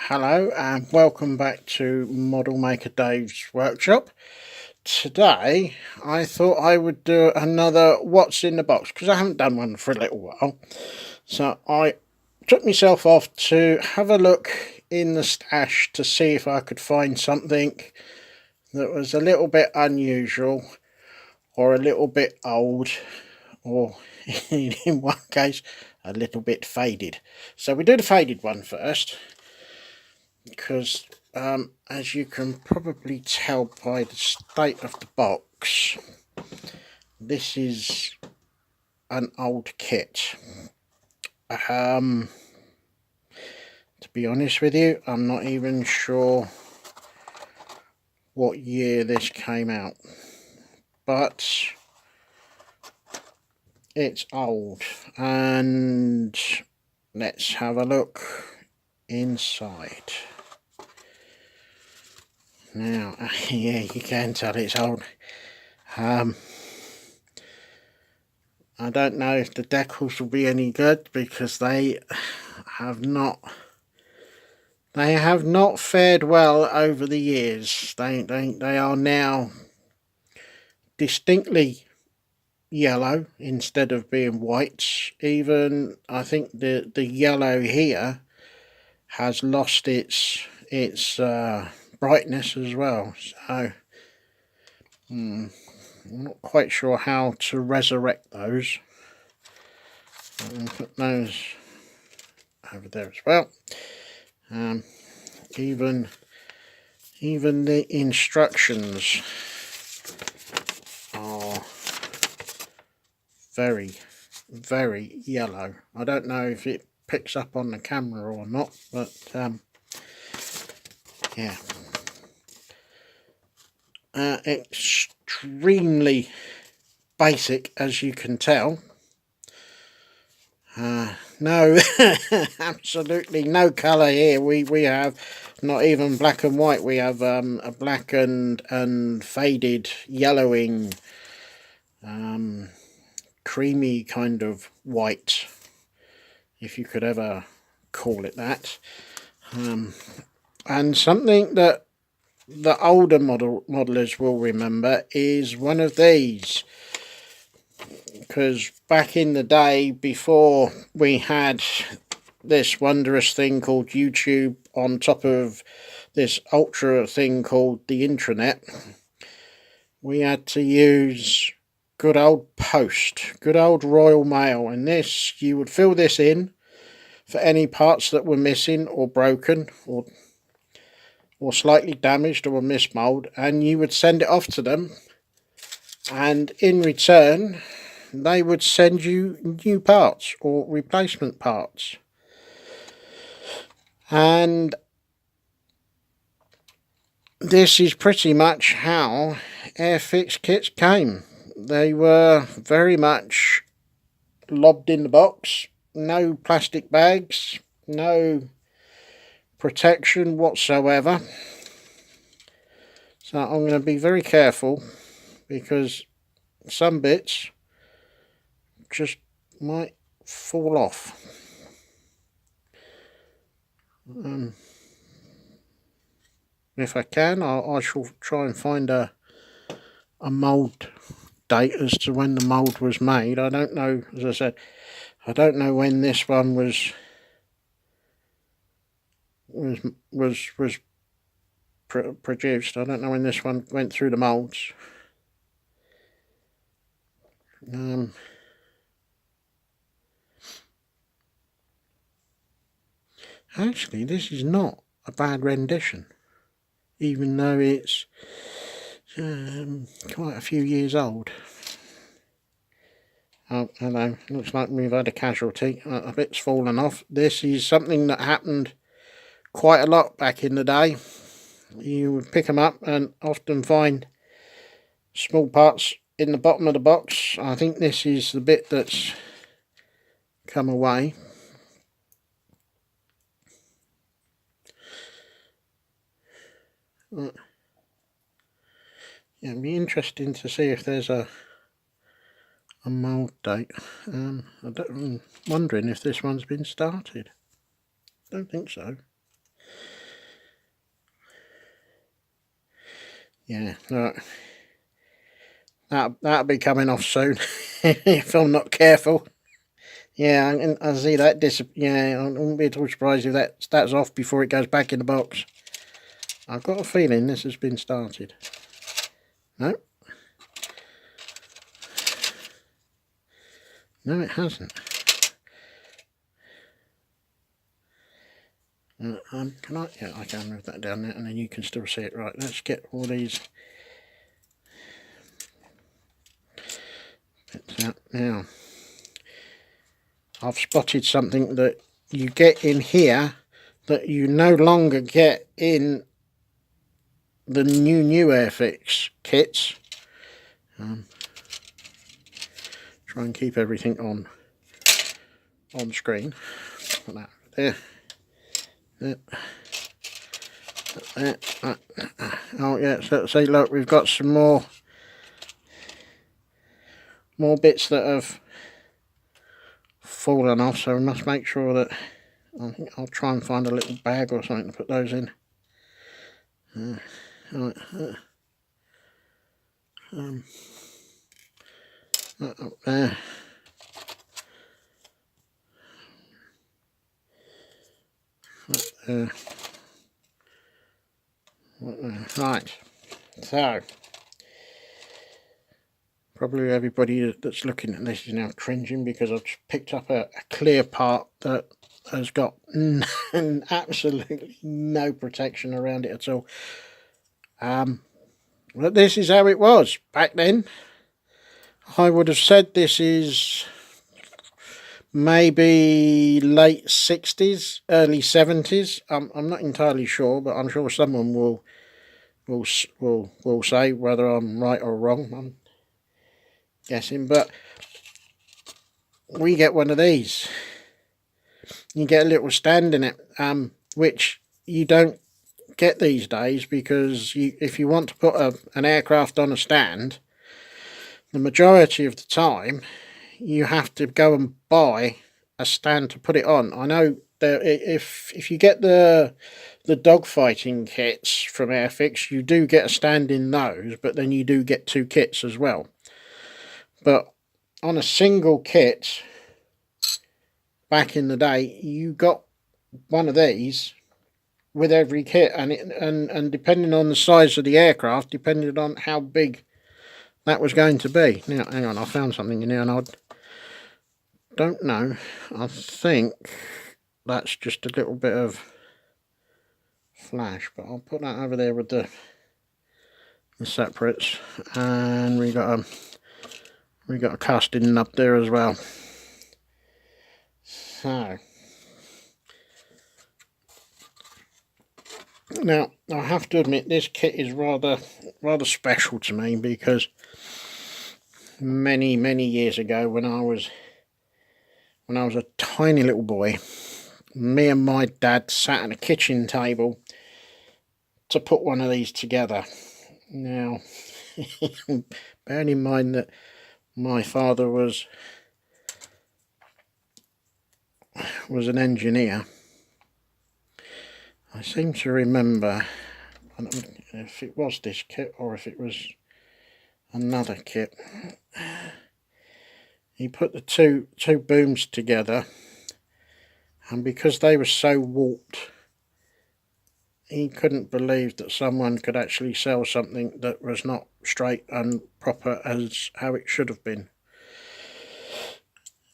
Hello and welcome back to Model Maker Dave's workshop. Today I thought I would do another what's in the box because I haven't done one for a little while. So I took myself off to have a look in the stash to see if I could find something that was a little bit unusual or a little bit old or in one case a little bit faded. So we do the faded one first, because as you can probably tell by the state of the box, this is an old kit. To be honest with you, I'm not even sure what year this came out, but it's old. And let's have a look inside. Now, yeah, you can tell it's old. I don't know if the decals will be any good because they have not fared well over the years. They are now distinctly yellow instead of being white. Even I think the yellow here has lost its brightness as well. So I'm not quite sure how to resurrect those. And put those over there as well. Even the instructions are very yellow. I don't know if it picks up on the camera or not, but yeah, extremely basic, as you can tell. No, absolutely no colour here. We have not even black and white. We have a black and faded yellowing, creamy kind of white, if you could ever call it that. And something that the older modelers will remember is one of these. Because back in the day, before we had this wondrous thing called YouTube on top of this ultra thing called the intranet, we had to use good old post, good old Royal Mail, and this, you would fill this in for any parts that were missing or broken or slightly damaged or mismold, and you would send it off to them, and in return they would send you new parts or replacement parts. And this is pretty much how Airfix kits came. They were very much lobbed in the box, no plastic bags, no protection whatsoever. So I'm going to be very careful because some bits just might fall off. If I can, I shall try and find a mould date as to when the mould was made. I don't know, as I said, I don't know when this one was produced. I don't know when this one went through the moulds. Actually, this is not a bad rendition, even though it's quite a few years old. Oh, hello, looks like we've had a casualty. A bit's fallen off. This is something that happened quite a lot back in the day. You would pick them up and often find small parts in the bottom of the box. I think this is the bit that's come away. Yeah, it'd be interesting to see if there's a mould date. I'm wondering if this one's been started. Don't think so. Yeah, no, that'll be coming off soon if I'm not careful. Yeah, and I see that yeah, I wouldn't be at all surprised if that's off before it goes back in the box. I've got a feeling this has been started. No. No, it hasn't. Can I? Yeah, I can move that down there, and then you can still see it. Right, let's get all these bits out now. I've spotted something that you get in here that you no longer get in the new Airfix kits. Try and keep everything on screen. Put that there. There. There. Oh yeah, so see, look, we've got some more bits that have fallen off, so we must make sure that I think I'll try and find a little bag or something to put those in. Right, up there. Right, so probably everybody that's looking at this is now cringing because I've just picked up a clear part that has got absolutely no protection around it at all. But this is how it was back then. I would have said this is maybe late 60s, early 70s. I'm not entirely sure, but I'm sure someone will say whether I'm right or wrong. I'm guessing, but we get one of these. You get a little stand in it, which you don't get these days, because if you want to put an aircraft on a stand, the majority of the time you have to go and buy a stand to put it on. I know that if you get the dogfighting kits from Airfix, you do get a stand in those, but then you do get 2 kits as well. But on a single kit back in the day, you got one of these with every kit, and depending on the size of the aircraft, depending on how big that was going to be. Now, hang on, I found something in here, and I don't know. I think that's just a little bit of flash, but I'll put that over there with the separates, and we got a casting up there as well. So now I have to admit, this kit is rather special to me, because many years ago, when I was a tiny little boy, me and my dad sat at a kitchen table to put one of these together. Now, bearing in mind that my father was an engineer, I seem to remember, if it was this kit or if it was another kit, he put the two booms together, and because they were so warped, he couldn't believe that someone could actually sell something that was not straight and proper as how it should have been.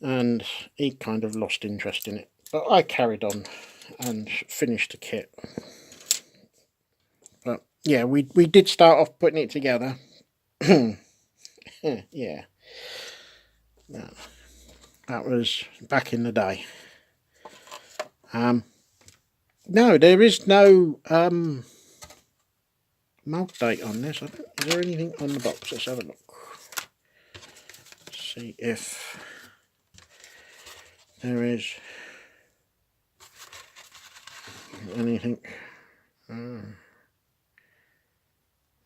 And he kind of lost interest in it. But I carried on and finished the kit. But yeah, we did start off putting it together. Yeah. That was back in the day. No, there is no mold date on this. Is there anything on the box? Let's have a look. See if there is anything.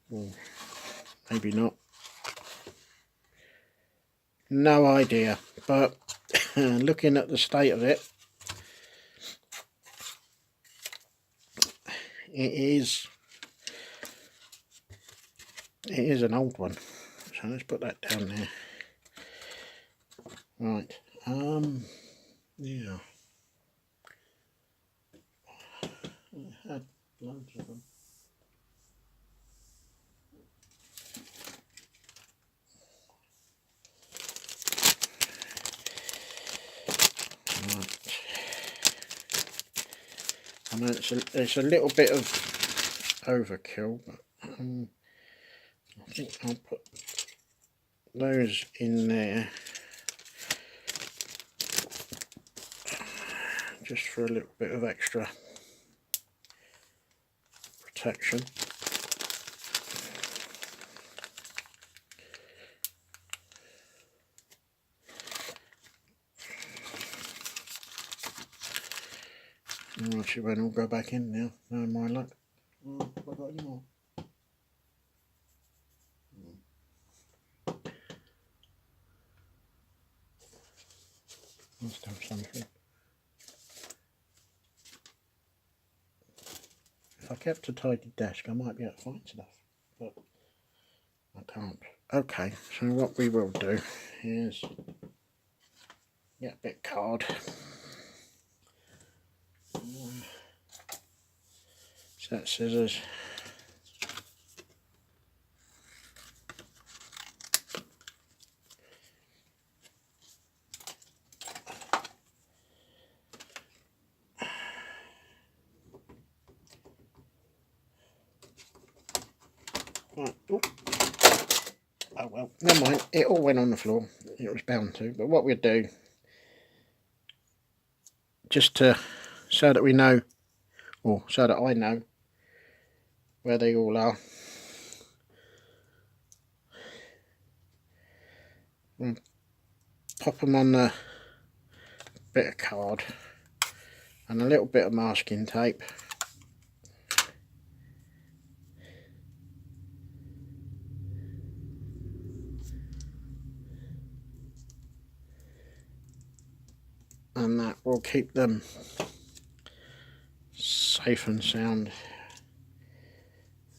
Well, maybe not. No idea. But looking at the state of it, it is It is an old one, so let's put that down there. Right, yeah. I had loads of them. Right. I know it's a little bit of overkill, but I think I'll put those in there just for a little bit of extra protection. Right, it won't all go back in now. No, my luck. Oh, have I got any more? Must have something. If I kept a tidy desk, I might be able to find stuff, but I can't. Okay, so what we will do is get a bit of card. Set scissors. Right. Oh well, never mind. It all went on the floor. It was bound to. But what we'll do, just to so that we know, or so that I know where they all are. We'll pop them on the bit of card and a little bit of masking tape. And that will keep them safe and sound.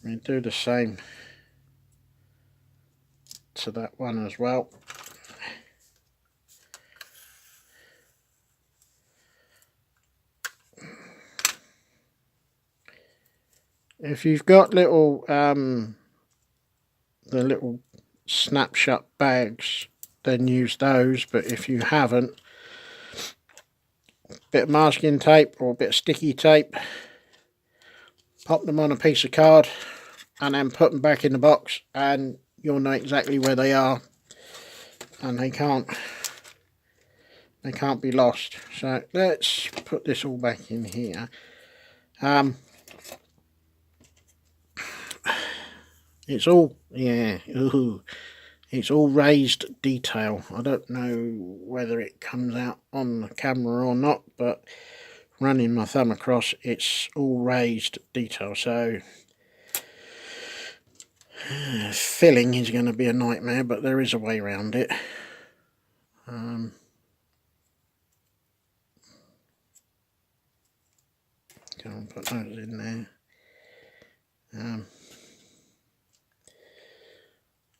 We do the same to that one as well. If you've got little the little snapshot bags, then use those, but if you haven't, a bit of masking tape or a bit of sticky tape, pop them on a piece of card and then put them back in the box and you'll know exactly where they are, and they can't be lost. So let's put this all back in here. It's all, yeah, ooh, it's all raised detail. I don't know whether it comes out on the camera or not, but running my thumb across, it's all raised detail. So filling is going to be a nightmare, but there is a way around it. I'll put those in there.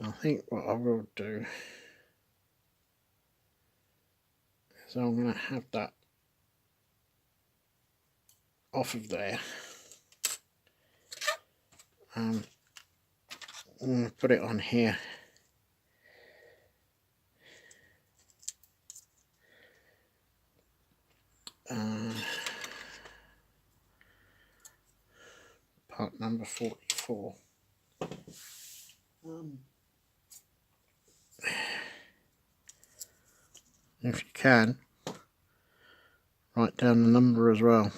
I think what I will do is I'm going to have that off of there. I'm going to put it on here. Part number 44. If you can, write down the number as well.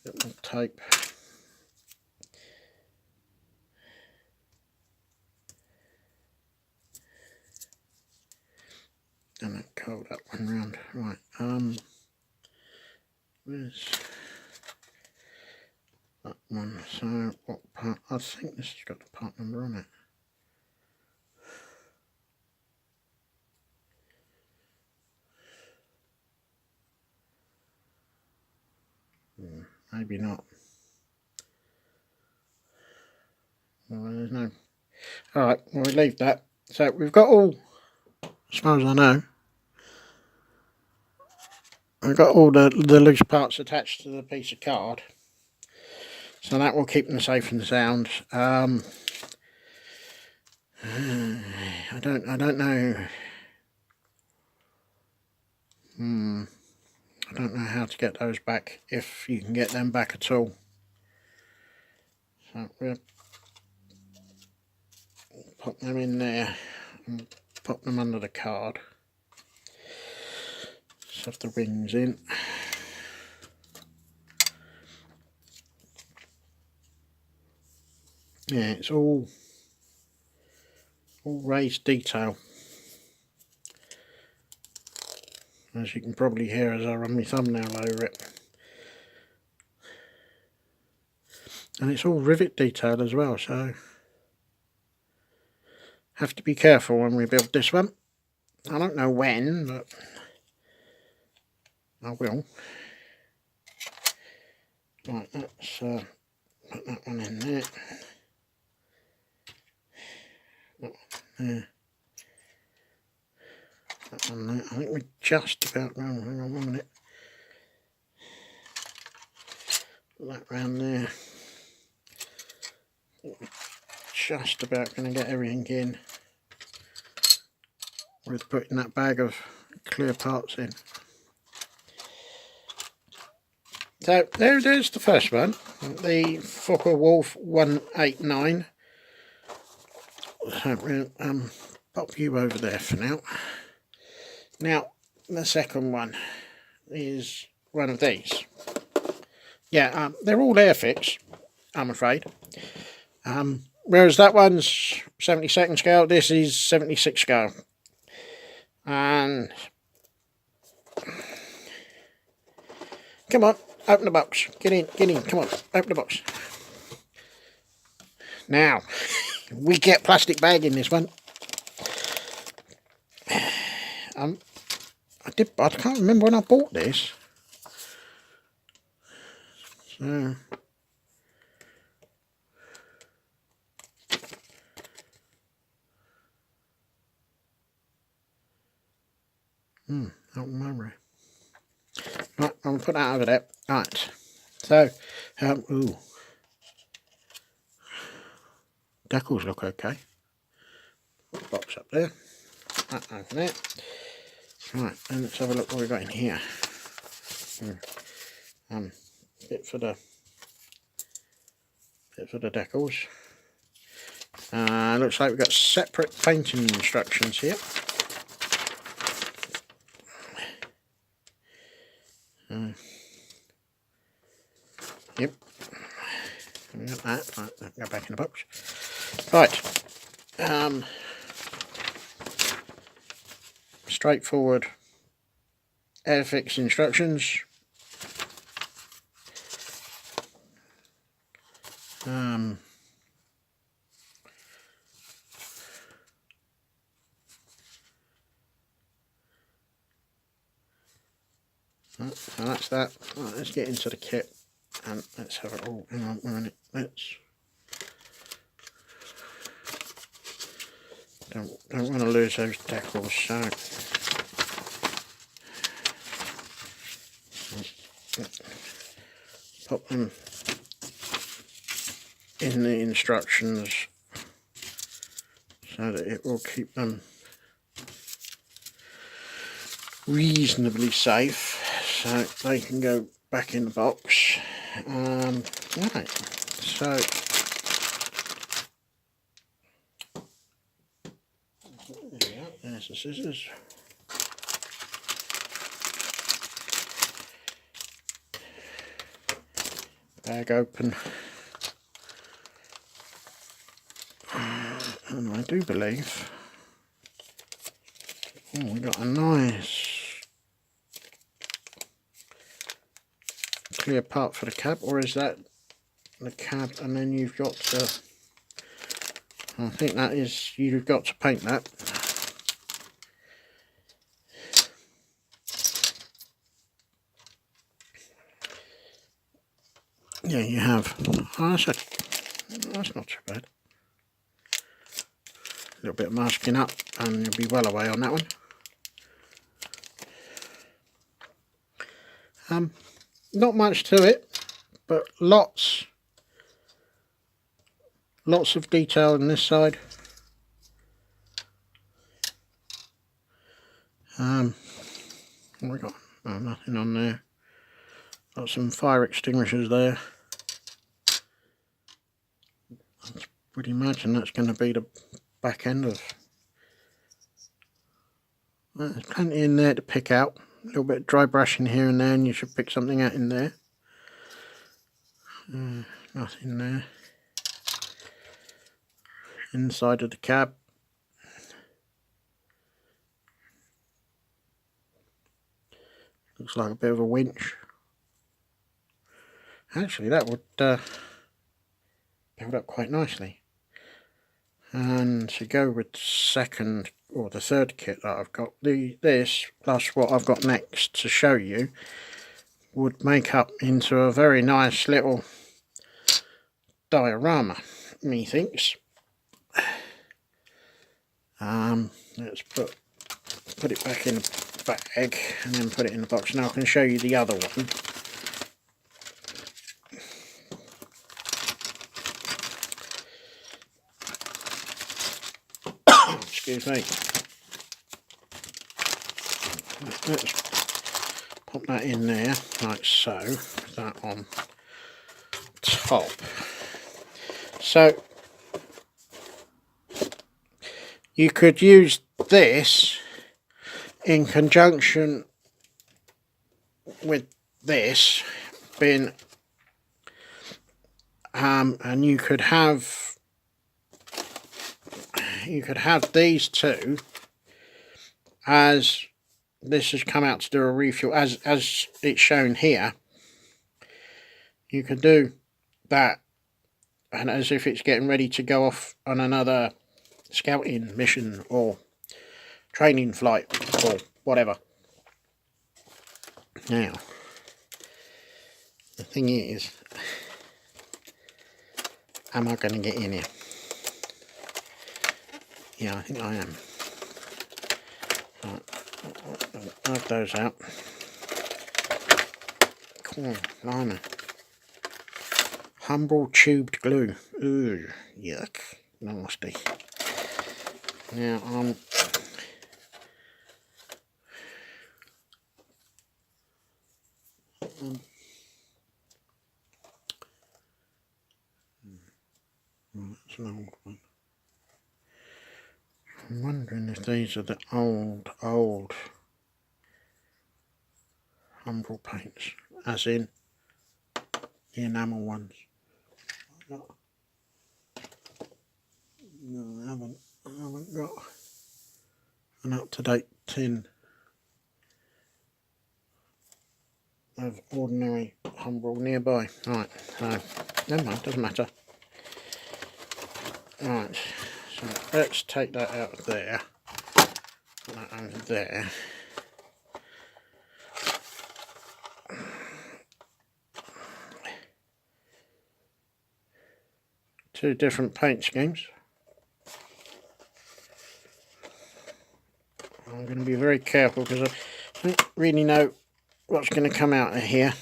Bit more tape. And then curl that one round. Right, where's that one? So what part? I think this has got the part number on it. Maybe not. Well, there's no. Alright, we'll leave that. So we've got all, as far as I know, we've got all the loose parts attached to the piece of card. So that will keep them safe and sound. I don't know. I don't know how to get those back, if you can get them back at all. So we'll pop them in there and pop them under the card. Stuff the rings in. Yeah, it's all raised detail, as you can probably hear as I run my thumbnail over it. And it's all rivet detail as well, so have to be careful when we build this one. I don't know when, but I will. Right, let's put that one in there. That one there. That one there. I think we're just about round. Hang on 1 minute. Put that round there. Just about going to get everything in with putting that bag of clear parts in. So there's the first one, the Focke-Wulf 189. So we'll pop you over there for now. Now the second one is one of these. Yeah, they're all Airfix, I'm afraid. Whereas that one's 72nd scale, this is 76 scale. And come on, open the box. Get in, come on, open the box. Now, we get plastic bag in this one. I can't remember when I bought this. So I don't remember. Right, I'll put that over there. Right. So ooh. Decals look okay. Put the box up there. That over there. Right, and let's have a look what we've got in here. Bit for the decals. Looks like we've got separate painting instructions here. Yep. We got that. Right, I'll go back in the box. Right. Straightforward Airfix instructions. So that's that. Right, let's get into the kit and let's have it all. Hang on a minute. Don't want to lose those decals, so pop them in the instructions so that it will keep them reasonably safe, so they can go back in the box. Right, so there we go, there's the scissors. Bag open. And I do believe we got a nice clear part for the cab, or is that the cab and then you've got to, I think that is, you've got to paint that. yeah, you have. Oh, that's not too bad. A little bit of masking up and you'll be well away on that one. Not much to it, but lots of detail on this side. What we got? Oh, nothing on there. Got some fire extinguishers there. I would imagine that's going to be the back end of. There's plenty in there to pick out. A little bit of dry brushing here and there, and you should pick something out in there. Nothing there. Inside of the cab. Looks like a bit of a winch. Actually, that would build up quite nicely. And to go with the second or the third kit that I've got, this plus what I've got next to show you would make up into a very nice little diorama, methinks. Let's put it back in the bag and then put it in the box. Now I can show you the other one. Excuse me. Let's pop that in there like so. Put that on top. So you could use this in conjunction with this bin, and you could have these two, as this has come out to do a refuel, as it's shown here. You could do that, and as if it's getting ready to go off on another scouting mission or training flight or whatever. Now, the thing is, am I going to get in here? Yeah, I think I am. Right, I'll have those out. Cool, blimey. Humble tubed glue. Ooh, yuck. Nasty. Now, that's an old one. I'm wondering if these are the old Humble paints, as in the enamel ones. No, I haven't got an up-to-date tin of ordinary Humble nearby. Right, so never mind, doesn't matter. Right, so let's take that out of there, put that over there. Two different paint schemes. I'm going to be very careful because I don't really know what's going to come out of here.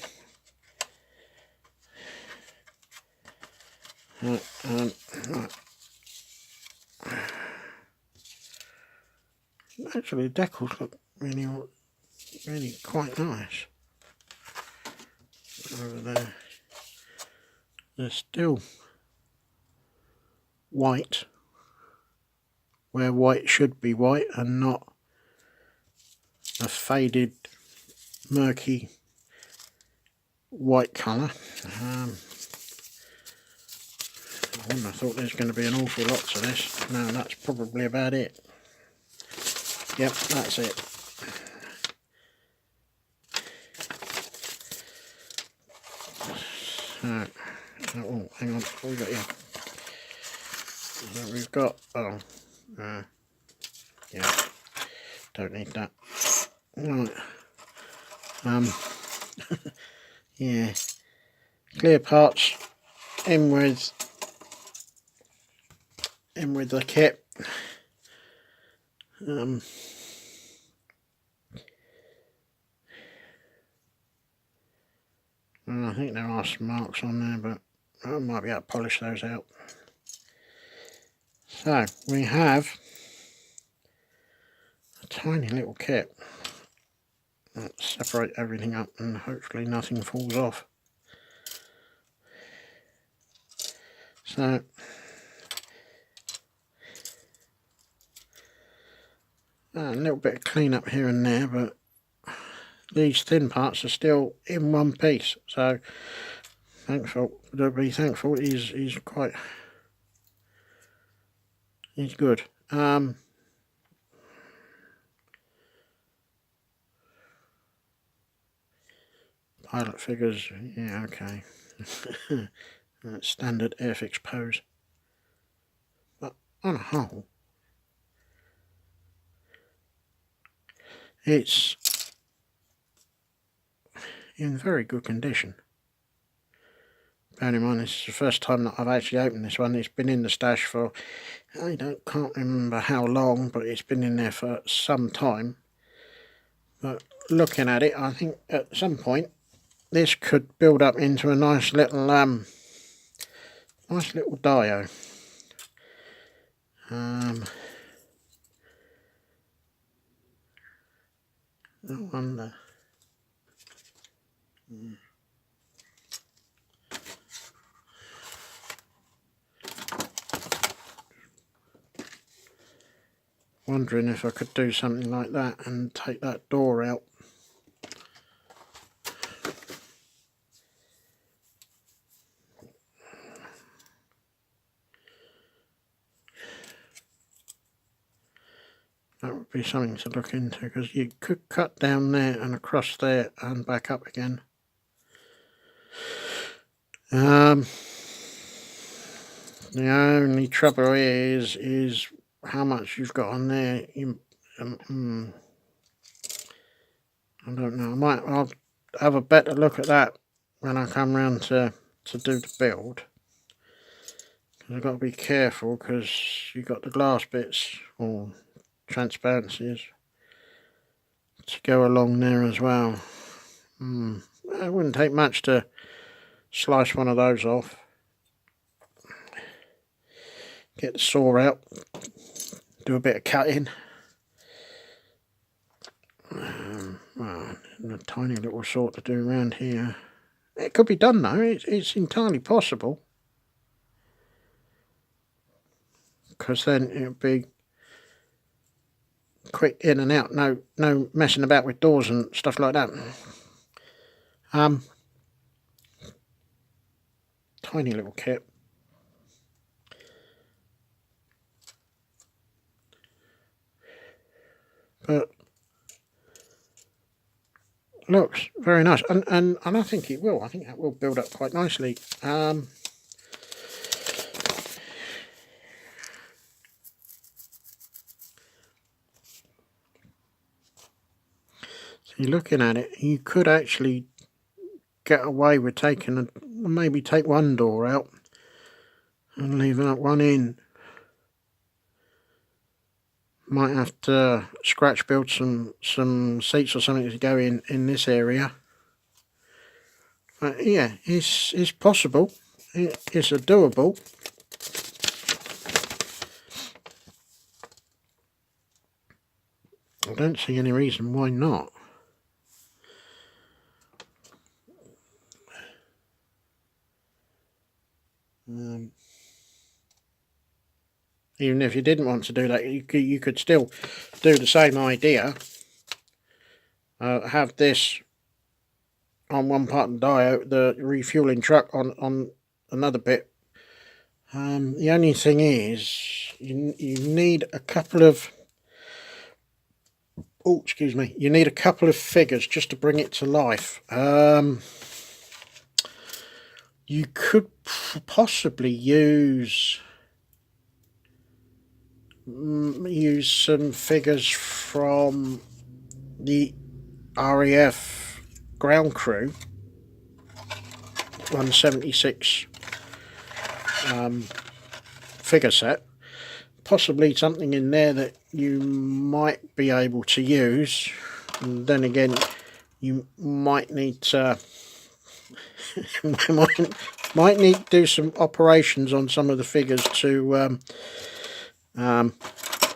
Right. Actually, the decals look really quite nice. Over there, they're still white, where white should be white and not a faded, murky white colour. I wouldn't have thought there's going to be an awful lot to this. No, that's probably about it. Yep, that's it. So, oh, hang on, what have we got here? So we've got, yeah, don't need that. Right, yeah, clear parts in with the kit. I think there are some marks on there, but I might be able to polish those out. So we have a tiny little kit. Let's separate everything up and hopefully nothing falls off. So a little bit of clean up here and there, but these thin parts are still in one piece, so be thankful he's good. Pilot figures, yeah, okay. That's standard Airfix pose. But on a whole, it's in very good condition. Bearing in mind this is the first time that I've actually opened this one. It's been in the stash for, can't remember how long, but it's been in there for some time. But looking at it, I think at some point this could build up into a nice little dio. I wonder. Wondering if I could do something like that and take that door out. That would be something to look into, because you could cut down there and across there and back up again. The only trouble is how much you've got on there. I don't know. I'll have a better look at that when I come round to do the build. I've got to be careful, because you've got the glass bits or transparencies to go along there as well. It wouldn't take much to slice one of those off. Get the saw out, do a bit of cutting. Well, a tiny little saw to do around here. It could be done though. It's entirely possible, because then it would be quick in and out. No messing about with doors and stuff like that. Tiny little kit. But looks very nice, and I think it will. I think that will build up quite nicely. So you're looking at it, you could actually get away with maybe take one door out and leaving up one in. Might have to scratch build some seats or something to go in this area. But yeah, it's possible. It's a doable. I don't see any reason why not. Even if you didn't want to do that, you could still do the same idea. Have this on one part of the dio, the refueling truck on another bit. The only thing is, you need a couple of... Oh, excuse me. You need a couple of figures just to bring it to life. You could possibly use some figures from the RAF ground crew 176 figure set. Possibly something in there that you might be able to use, and then again you might need to might need to do some operations on some of the figures to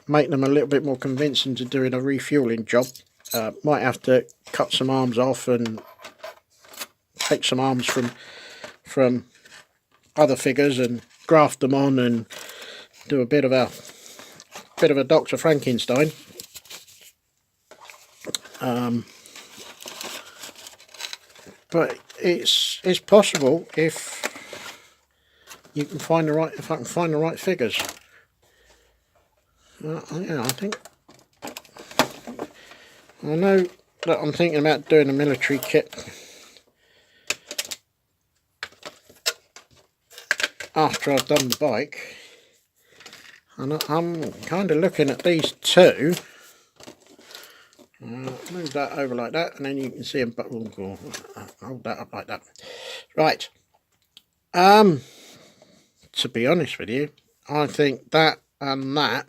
make them a little bit more convincing to doing a refueling job. Might have to cut some arms off and take some arms from other figures and graft them on and do a bit of a Dr. Frankenstein. But it's possible if you can find if I can find the right figures. Yeah, I know that I'm thinking about doing a military kit after I've done the bike, and I'm kind of looking at these two. Move that over like that, and then you can see them. But hold that up like that. Right. To be honest with you, I think that and that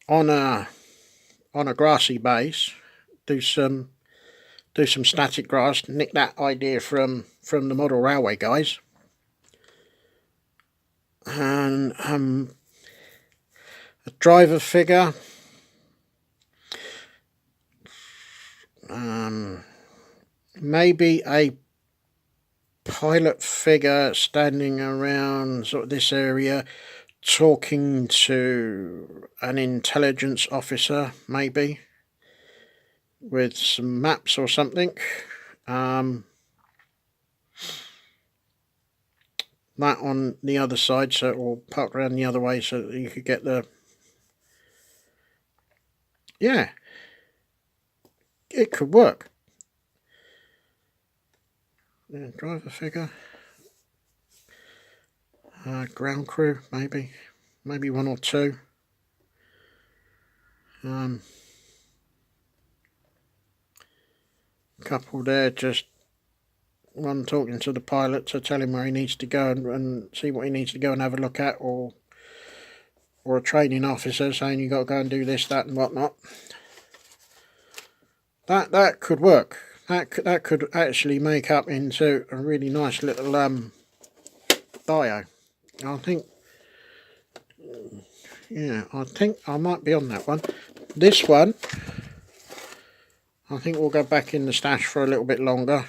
on a grassy base, do some static grass. Nick that idea from the model railway guys, and a driver figure. Maybe a pilot figure standing around sort of this area talking to an intelligence officer, maybe with some maps or something. That on the other side, so or parked around the other way so that you could get the, yeah, it could work. Yeah, driver figure, ground crew, maybe one or two. Couple there, just one talking to the pilot to tell him where he needs to go and see what he needs to go and have a look at, or a training officer saying you got to go and do this, that, and whatnot. That could work. That could actually make up into a really nice little bio. I think, yeah, I think I might be on that one. This one, I think we'll go back in the stash for a little bit longer.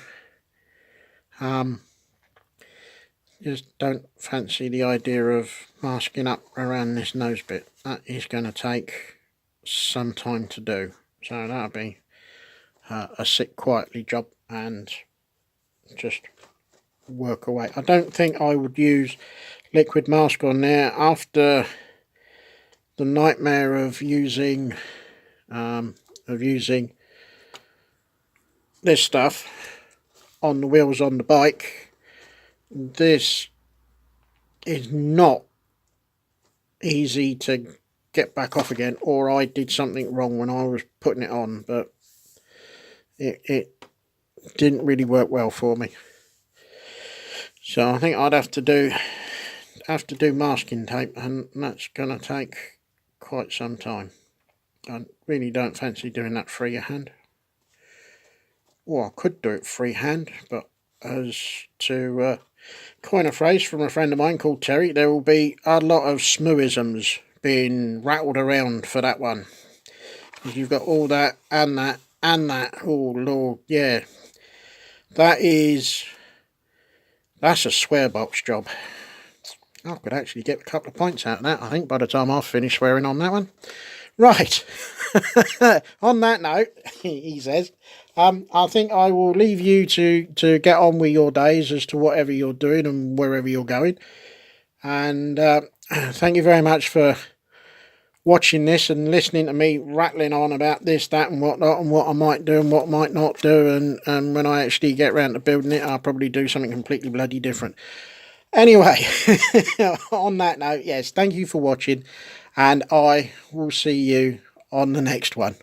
Just don't fancy the idea of masking up around this nose bit. That is going to take some time to do. So that'll be a sit quietly job and just work away. I don't think I would use liquid mask on there after the nightmare of using this stuff on the wheels on the bike. This is not easy to get back off again, or I did something wrong when I was putting it on, but it didn't really work well for me. So I think I'd have to do masking tape, and that's gonna take quite some time. I really don't fancy doing that freehand. Or I could do it freehand, but as to coin a phrase from a friend of mine called Terry, there will be a lot of smooisms being rattled around for that one. Because you've got all that and that and that. Oh Lord, yeah. That's a swear box job. I could actually get a couple of points out of that, I think, by the time I've finished swearing on that one. Right. On that note, he says, I think I will leave you to get on with your days as to whatever you're doing and wherever you're going. And thank you very much for watching this and listening to me rattling on about this, that and whatnot, and what I might do and what I might not do. And when I actually get around to building it, I'll probably do something completely bloody different. Anyway, on that note, yes, thank you for watching, and I will see you on the next one.